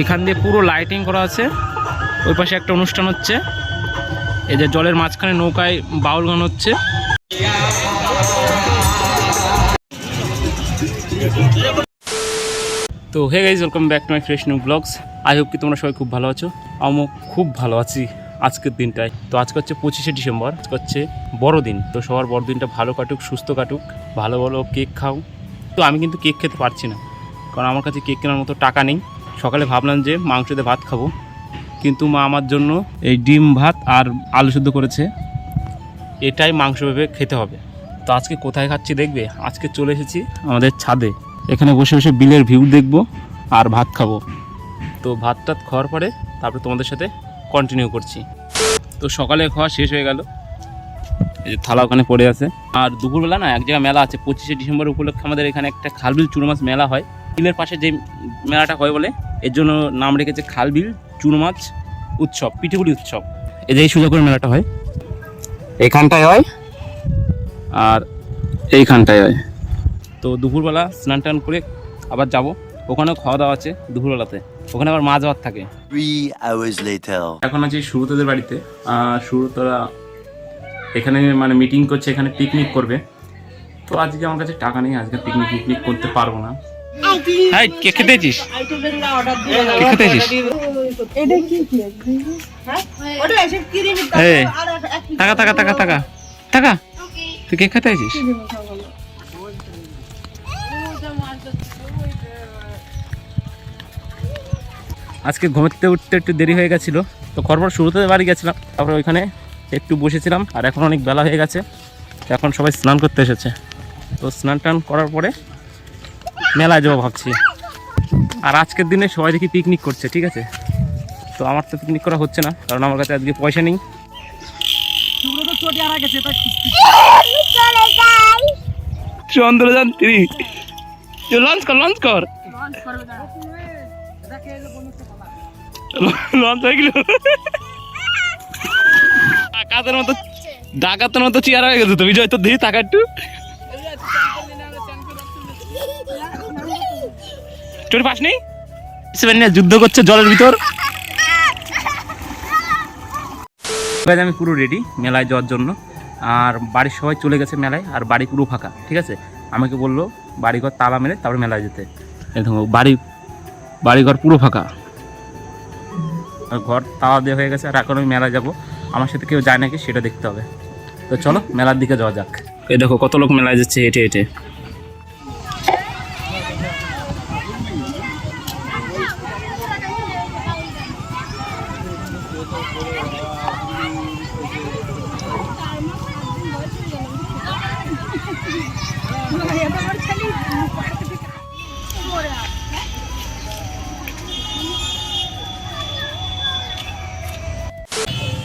এখান দিয়ে পুরো লাইটিং করা আছে, ওই পাশে একটা অনুষ্ঠান হচ্ছে, এই যে জলের মাঝখানে নৌকায় বাউল গান হচ্ছে। তো hey guys, welcome back to my fresh new blogs. I hope কি তোমরা সবাই খুব ভালো আছো। আমিও খুব ভালো আছি আজকের দিনটায়। তো আজকে হচ্ছে 25শে ডিসেম্বর, আজকে হচ্ছে বড়দিন। তো সবার বড়দিনটা ভালো কাটুক, সুস্থ কাটুক, ভালো ভালো কেক খাও। তো আমি কিন্তু কেক খেতে পারছি না, কারণ আমার কাছে কেক কেনার মতো টাকা নেই। সকালে ভাবলাম যে মাংস দিয়ে ভাত খাবো, কিন্তু মা আমার জন্য এই ডিম ভাত আর আলু সিদ্ধ করেছে, এটাই মাংস ভেবে খেতে হবে। তো আজকে কোথায় খাচ্ছি দেখবে। আজকে চলে এসেছি আমাদের ছাদে, এখানে বসে বসে বিলের ভিউ দেখবো আর ভাত খাবো। তো ভাত টাত খাওয়ার পরে তারপরে তোমাদের সাথে কন্টিনিউ করছি। তো সকালে খাওয়া শেষ হয়ে গেল, এই যে থালা ওখানে পড়ে আছে। আর দুপুরবেলা না এক জায়গায় মেলা আছে, 25শে ডিসেম্বর উপলক্ষে আমাদের এখানে একটা খালবিল চুনো মাছ মেলা হয়। বিলের পাশে যে মেলাটা হয় বলে এর জন্য নাম রেখেছে খালবিল চুনো মাছ উৎসব, পিঠেপুলি উৎসব। এই যে এই সুযোগ করে মেলাটা হয়, এইখানটায় হয় আর এইখানটায় হয়। তো দুপুরবেলা স্নান টান করে আবার যাব, ওখানেও খাওয়া দাওয়া আছে দুপুরবেলাতে, ওখানে আবার মাছ ভাত থাকে। 3 hours later এখন আছি সুরতদের বাড়িতে। সুরতরা এখানে মানে মিটিং করছে, এখানে পিকনিক করবে। তো আজকে আমার কাছে টাকা নেই, আজকে পিকনিক করতে পারবো না। হাই, কে খেতে এসেছিস? কে খেতে এসেছিস? টাকা টাকা টাকা টাকা টাকা, তুই কে খেতে এসেছিস? আজকে ঘুমোতে উঠতে একটু দেরি হয়ে গেছিলো, তো খরপর শুরুতে বাড়ি গেছিলাম, তারপরে ওইখানে একটু বসেছিলাম। আর এখন অনেক বেলা হয়ে গেছে, এখন সবাই স্নান করতে এসেছে। তো স্নান টান করার পরে মেলায় যাবো ভাবছি। আর আজকের দিনে সবাই দেখি পিকনিক করছে, ঠিক আছে। তো আমার তো পিকনিক করা হচ্ছে না, কারণ আমার কাছে আজকে পয়সা নেই। চন্দ্রযান 3 লঞ্চ কর, লঞ্চ কর, লঞ্চ হয়ে গেল। ডাকাতের মতো, ডাকাতের মতো চেয়ার হয়ে গেছে তো বিজয়। তো দিই টাকা একটু চোর পাস নেই, যুদ্ধ করছে জলের ভিতর। আমি পুরো রেডি মেলায় যাওয়ার জন্য। আর বাড়ির সবাই চলে গেছে মেলায়, আর বাড়ি পুরো ফাঁকা, ঠিক আছে। আমাকে বললো বাড়িঘর তালা মেরে তারপরে মেলায় যেতে। দেখো বাড়িঘর পুরো ফাঁকা, আর ঘর তালা দেওয়া হয়ে গেছে। আর এখন আমি মেলায় যাবো, আমার সাথে কেউ যায় নাকি সেটা দেখতে হবে। তো চলো মেলার দিকে যাওয়া যাক। এই দেখো কত লোক মেলায় যাচ্ছে হেঁটে হেঁটে।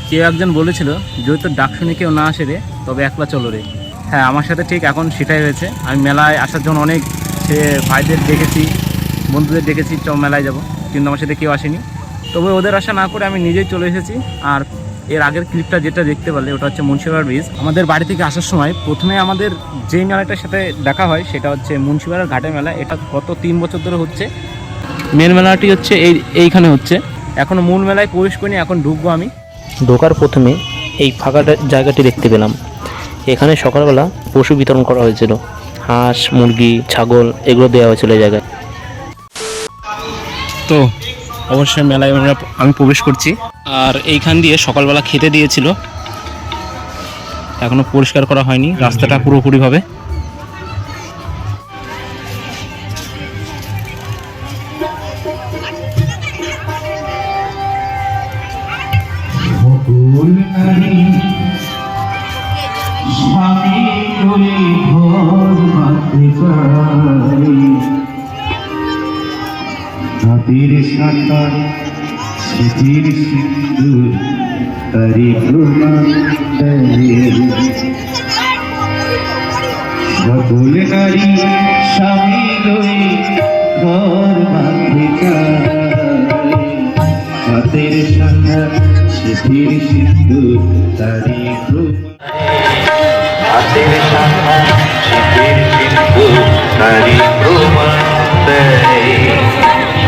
কেউ একজন বলেছিল যদি তোর ডাক শুনে কেউ না আসে রে, তবে একলা চলো রে। হ্যাঁ, আমার সাথে ঠিক এখন সেটাই হয়েছে। আমি মেলায় আসার জন্য অনেক সে ভাইদের ডেকেছি, বন্ধুদের ডেকেছি মেলায় যাব, কিন্তু আমার সাথে কেউ আসেনি। তবে ওদের আশা না করে আমি নিজেই চলে এসেছি। আর এর আগের ক্লিপটা যেটা দেখতে পারলে ওটা হচ্ছে মুন্সিপাড়া ব্রিজ। আমাদের বাড়ি থেকে আসার সময় প্রথমে আমাদের যেই মেলাটার সাথে দেখা হয় সেটা হচ্ছে মুন্সিপাড়ার ঘাটের মেলা। এটা গত 3 বছর ধরে হচ্ছে। মেন মেলাটি হচ্ছে এইখানে হচ্ছে। এখনও মূল মেলায় প্রবেশ করিনি, এখন ঢুকবো আমি। ঢোকার প্রথমে এই ফাঁকা জায়গাটি দেখতে পেলাম। এখানে সকালবেলা পশু বিতরণ করা হয়েছিল, হাঁস, মুরগি, ছাগল এগুলো দেওয়া হয়েছিল এই জায়গায়। তো অবশ্যই মেলায় আমি প্রবেশ করছি। আর এইখান দিয়ে সকালবেলা খেতে দিয়েছিল, এখনো পরিষ্কার করা হয়নি রাস্তাটা পুরোপুরিভাবে। হাতের সাঁতার স্মৃতির সিন্দুর তারি প্রমাণ সকল নারী স্বামী লই ঘর বাঁধতে চায়। হাতের সাঁতার স্মৃতির সিন্দুর তারি হাতের সাঁতার স্মৃতির সিন্দুর তারি প্রমাণ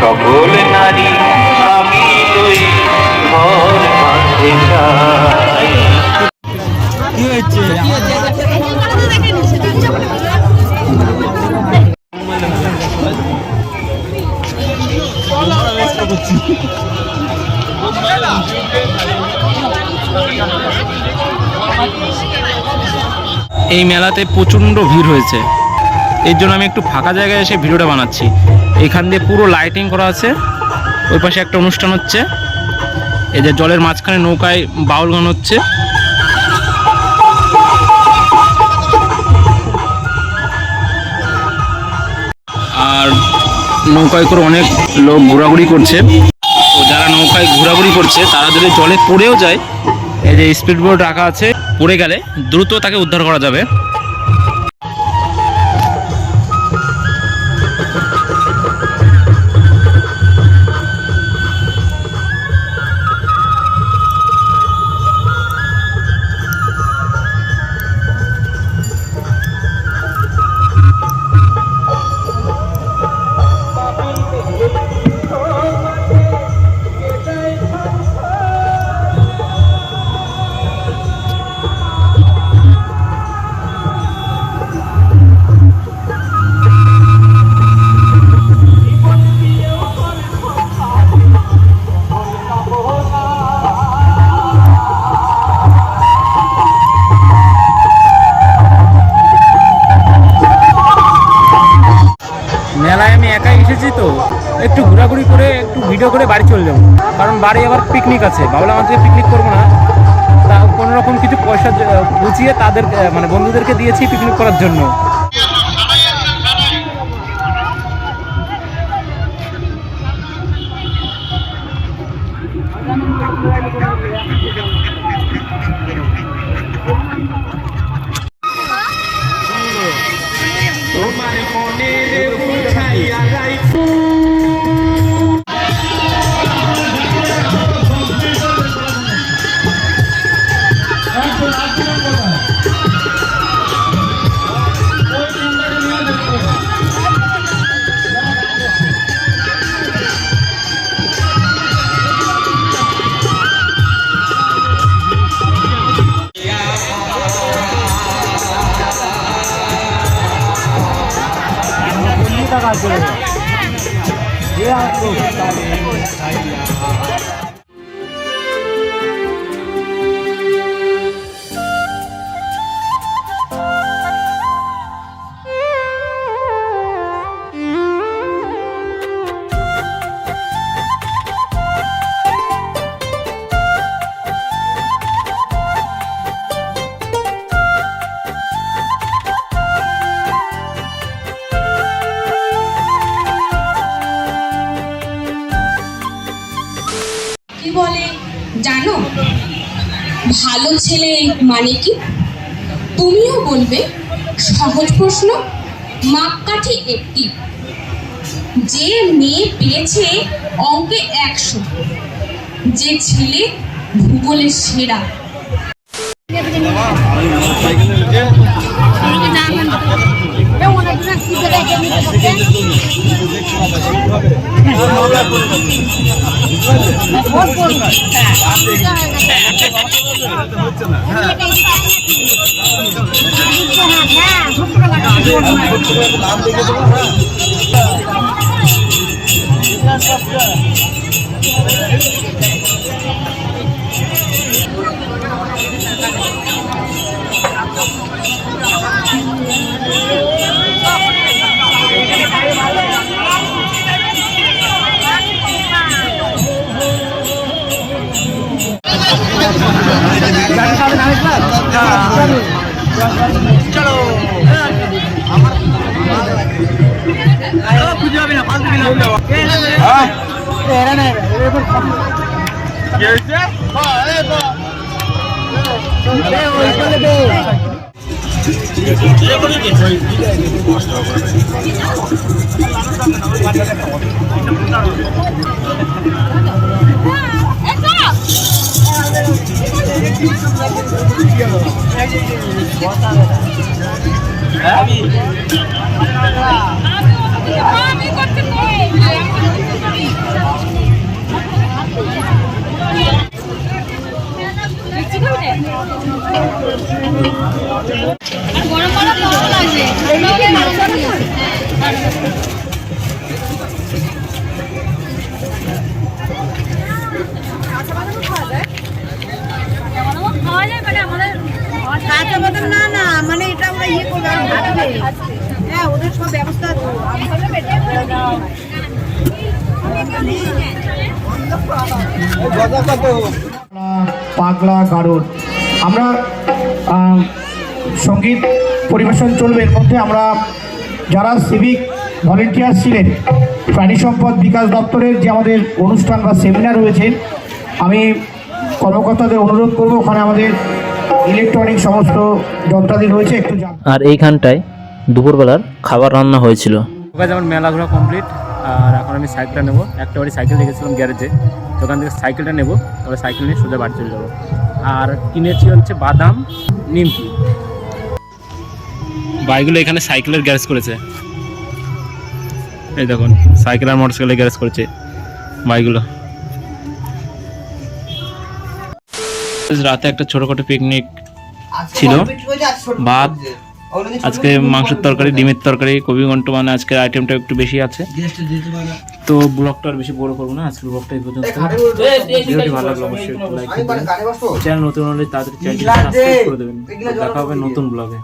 সকল নারী স্বামী লই ঘর বাঁধে যায়। এই মেলাতে প্রচণ্ড ভিড় হয়েছে, এর জন্য আমি একটু ফাঁকা জায়গায় এসে ভিডিওটা বানাচ্ছি। এখান দিয়ে পুরো লাইটিং করা আছে, ওই পাশে একটা অনুষ্ঠান হচ্ছে, এই যে জলের মাঝখানে নৌকায় বাউল গান হচ্ছে। আর নৌকায় করে অনেক লোক ঘোরাঘুরি করছে। তো যারা নৌকায় ঘোরাঘুরি করছে তারা যদি জলে পড়েও যায়, এই যে স্পিড বোট রাখা আছে, পড়ে গেলে দ্রুত তাকে উদ্ধার করা যাবে। মেলায় আমি একাই এসেছি, তো একটু ঘোরাঘুরি করে একটু ভিডিও করে বাড়ি চলে যাবো, কারণ বাড়ি আবার পিকনিক আছে। ভাবলাম আজকে পিকনিক করবো না, তা কোনো রকম কিছু পয়সা বুঝিয়ে তাদের মানে বন্ধুদেরকে দিয়েছি পিকনিক করার জন্য। কি বলে জানো, ভালো ছেলে মানে কি? তুমিও বলবে সহজ প্রশ্ন, মাপকাঠি একটি। যে মেয়ে পেয়েছে অঙ্কে 100, যে ছেলে ভূগোলে সেরা। আমি করতে পাগলা গারদ আমরা সঙ্গীত পরিবেশন চলবে। এর মধ্যে আমরা যারা সিভিক ভলেন্টিয়ার ছিলেন প্রাণী সম্পদ বিকাশ দপ্তরের যে আমাদের অনুষ্ঠান বা সেমিনার হয়েছে, আমি কর্মকর্তাদের অনুরোধ করব ওখানে আমাদের ইলেকট্রনিক সমস্ত যন্ত্রাদি রয়েছে একটু আর এইখানটায় দুপুরবেলার খাবার রান্না হয়েছিল। যেমন মেলা ঘোরা কমপ্লিট, আর এখন আমি সাইকেলটা নেবো। একটা বাড়ি সাইকেল রেখেছিলাম গ্যারেজে, তো ওখান থেকে সাইকেলটা নেবো, তারপরে সাইকেল নিয়ে সোজা বাড়ি চলে যাবো। আর কিনেছি হচ্ছে বাদাম, নিমকি। বাইকগুলো এখানে সাইকেলের গ্যারেজ করেছে, এই দেখুন সাইকেল আর মোটরসাইকেলের গ্যারেজ করেছে বাইকগুলো। রাতে একটা ছোটখাটো পিকনিক ছিল, ভাত, আজকে মাংসের তরকারি, ডিমের তরকারি, কবি ঘন্ট, মানে আজকের আইটেমটা একটু বেশি আছে। তো ব্লগটা আর বেশি বড় করবো না, আজকের ব্লগটা এই পর্যন্ত। ভিডিওটি ভালো লাগলো অবশ্যই লাইক করবেন, চ্যানেল নতুন হলে তাড়াতাড়ি চ্যানেলটি সাবস্ক্রাইব করে দেবেন। দেখা হবে নতুন ব্লগে।